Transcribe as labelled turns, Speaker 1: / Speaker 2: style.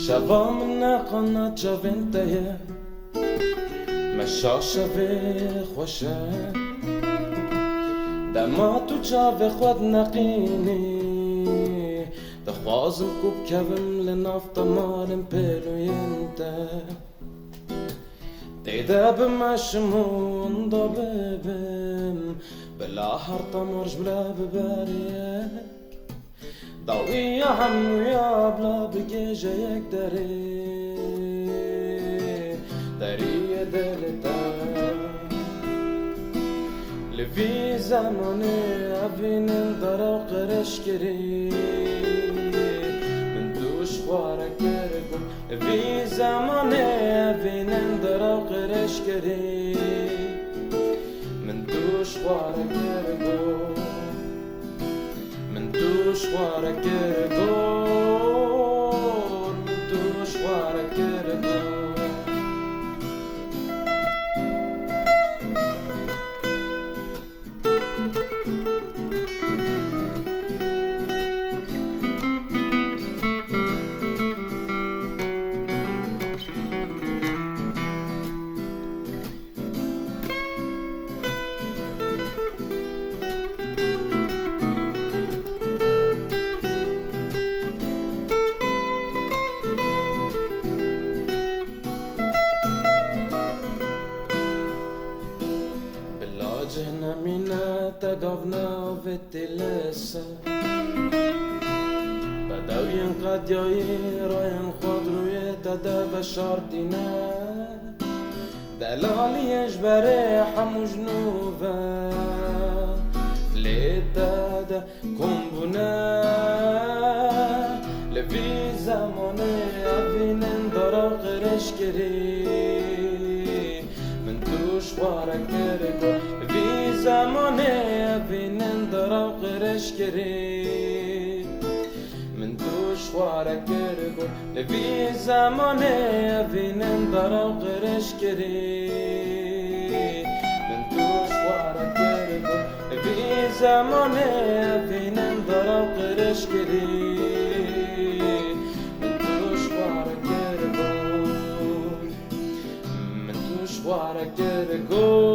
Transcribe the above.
Speaker 1: شبا من قنات جوینتیه مشا شوی خوشه دما تو جاوی خود نقینی دخوازم کوب کبم لنافتا مالم پیلوینته دیده بمشمون دا ببم بلا حرطة مرج بلا بباريك ضوي يا عمو يا بلا بقيجة يك داري دلتا لفي زماني عبين اندرا وقرش كري من دوش خوارا كرقو لفي زماني عبين اندرا وقرش كري من دوش خوارا كرقو من دوش خوارا كرقو من دوش خوارا كرقو جهنمينا تقفنا وفتلسا بداو ينقاد يايرا ينخضرو يتدى بشارتنا دلالي يجبري حمو جنوبا لتدى كومبونا لفي زماني عبين اندرا غرش كري من توش وارا كرقو في زماني بين اندرا وقرش كري من توش وارا كرقو في زماني بين اندرا وقرش كري من توش وارا كرقو في زماني بين اندرا وقرش كري من توش وارا كرقو من توش وارا كرقو